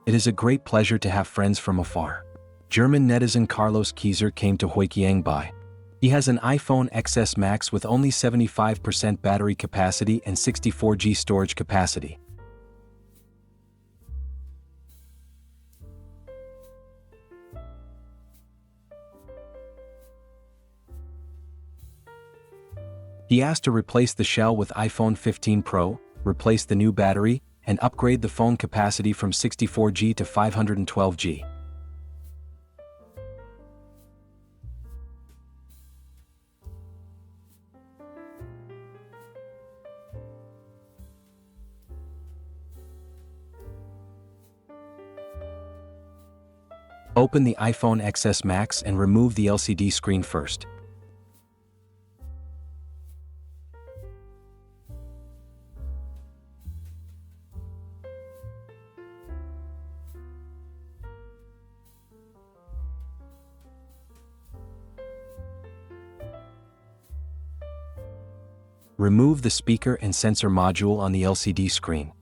It is a great pleasure to have friends from afar. German netizen Carlos Kieser came to Hoikiang by. He has an iPhone XS Max with only 75% battery capacity and 64G storage capacity. He asked to replace the shell with iPhone 15 Pro, replace the new battery, and upgrade the phone capacity from 64G to 512G. Open the iPhone XS Max and remove the LCD screen first. Remove the speaker and sensor module on the LCD screen.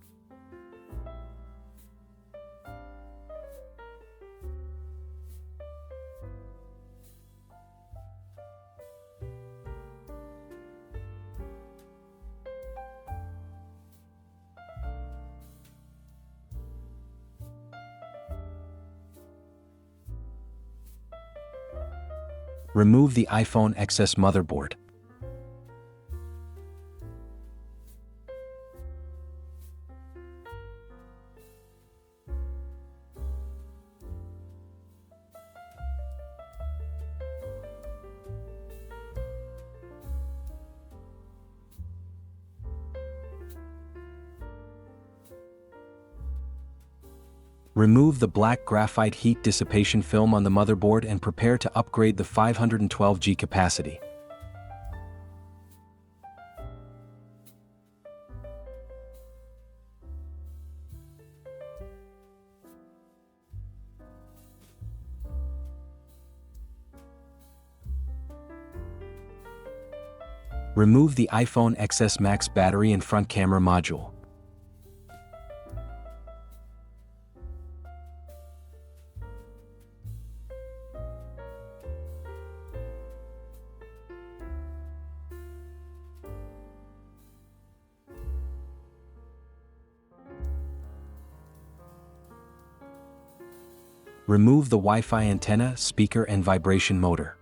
Remove the iPhone XS motherboard. Remove the black graphite heat dissipation film on the motherboard and prepare to upgrade the 512G capacity. Remove the iPhone XS Max battery and front camera module. Remove the Wi-Fi antenna, speaker, and vibration motor.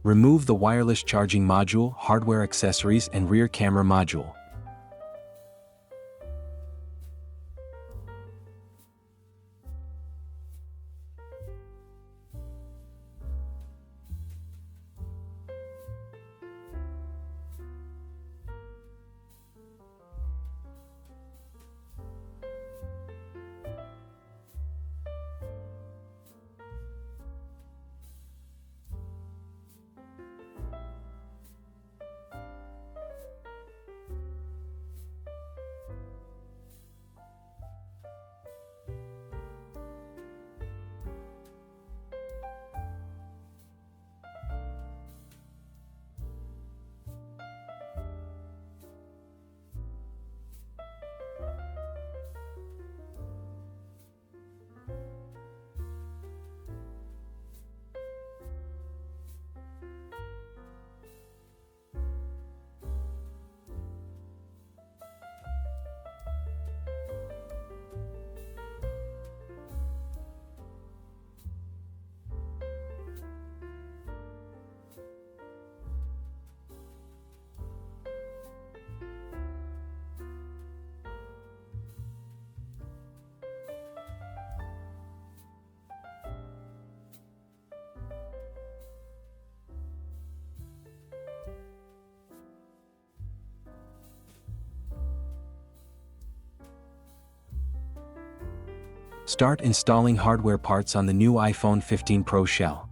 Remove the wireless charging module, hardware accessories, and rear camera module. Start installing hardware parts on the new iPhone 15 Pro shell.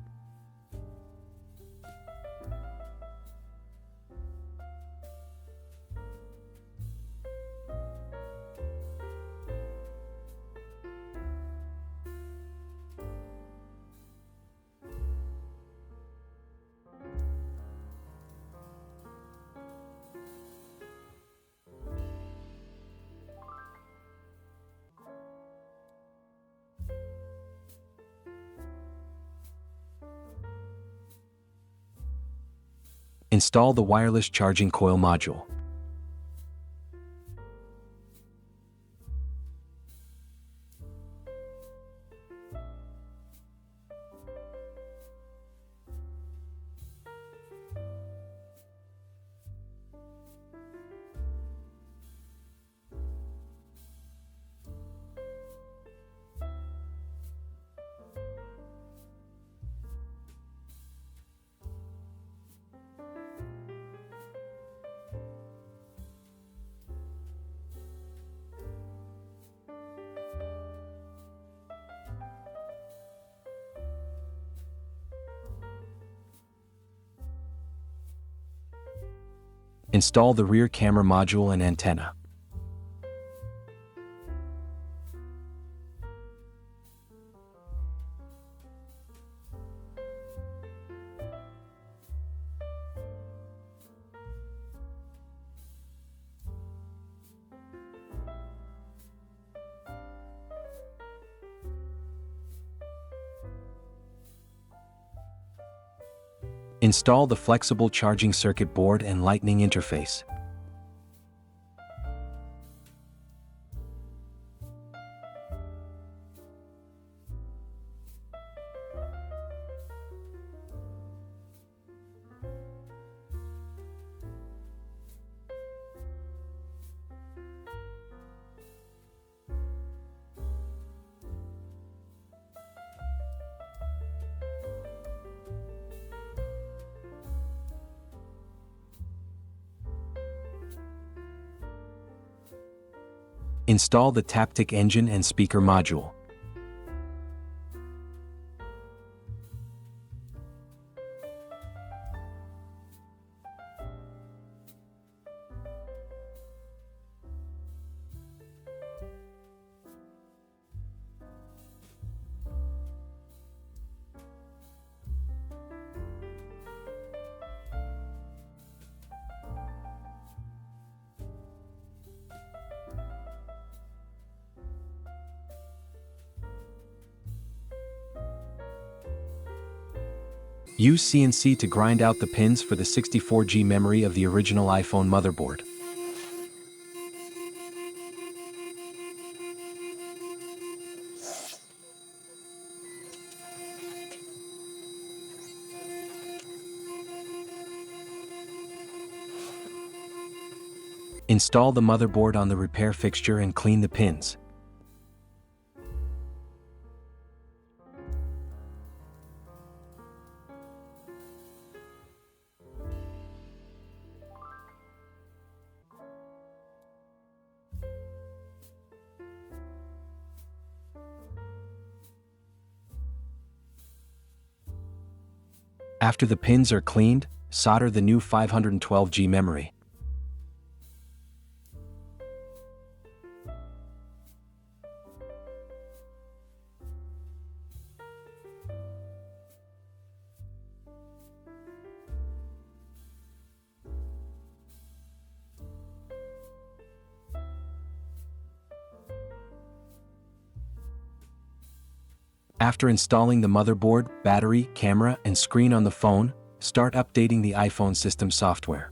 Install the wireless charging coil module. Install the rear camera module and antenna. Install the flexible charging circuit board and Lightning interface. Install the Taptic engine and speaker module. Use CNC to grind out the pins for the 64GB memory of the original iPhone motherboard. Install the motherboard on the repair fixture and clean the pins. After the pins are cleaned, solder the new 512GB memory. After installing the motherboard, battery, camera, and screen on the phone, start updating the iPhone system software.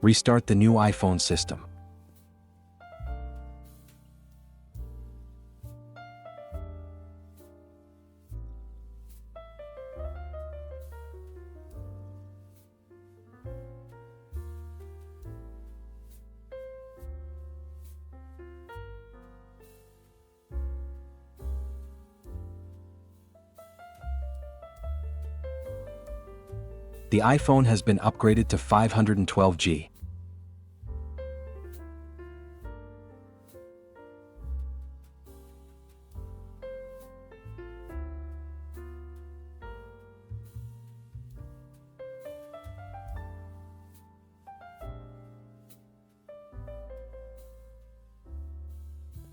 Restart the new iPhone system. The iPhone has been upgraded to 512G.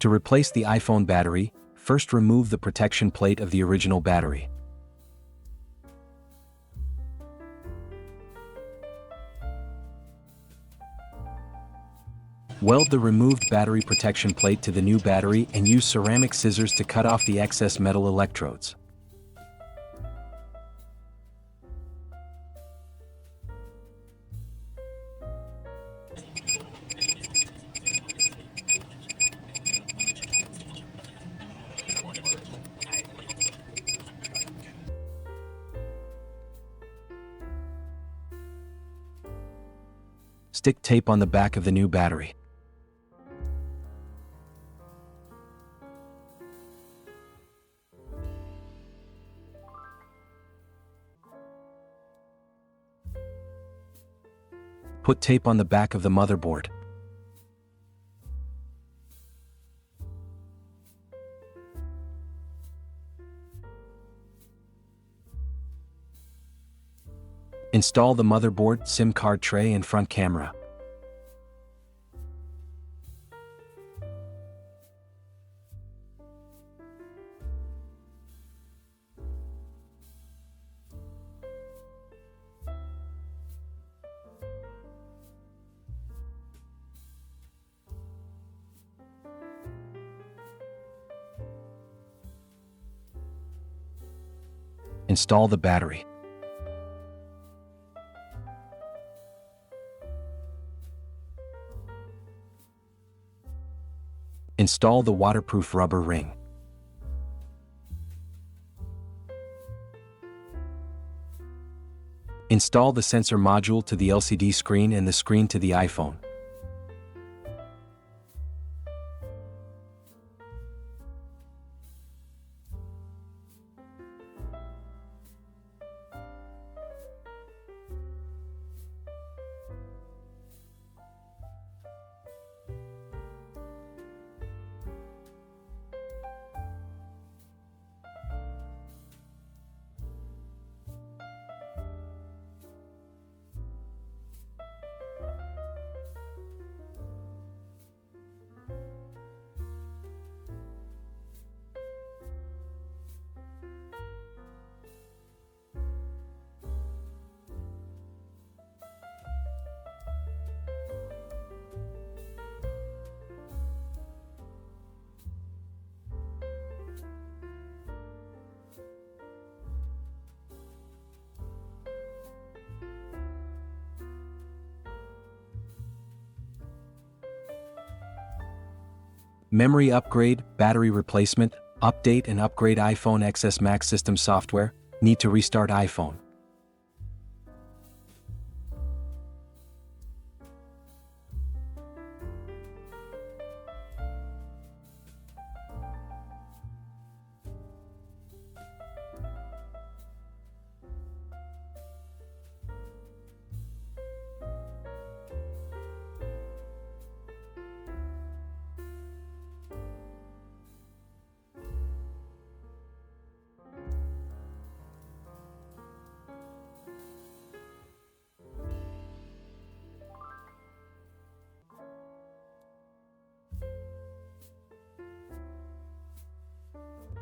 To replace the iPhone battery, first remove the protection plate of the original battery. Weld the removed battery protection plate to the new battery and use ceramic scissors to cut off the excess metal electrodes. Stick tape on the back of the new battery. Put tape on the back of the motherboard. Install the motherboard, SIM card tray and front camera. Install the battery. Install the waterproof rubber ring. Install the sensor module to the LCD screen and the screen to the iPhone. Memory upgrade, battery replacement, update and upgrade iPhone XS Max system software. Need to restart iPhone.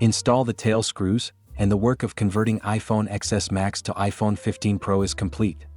Install the tail screws, and the work of converting iPhone XS Max to iPhone 15 Pro is complete.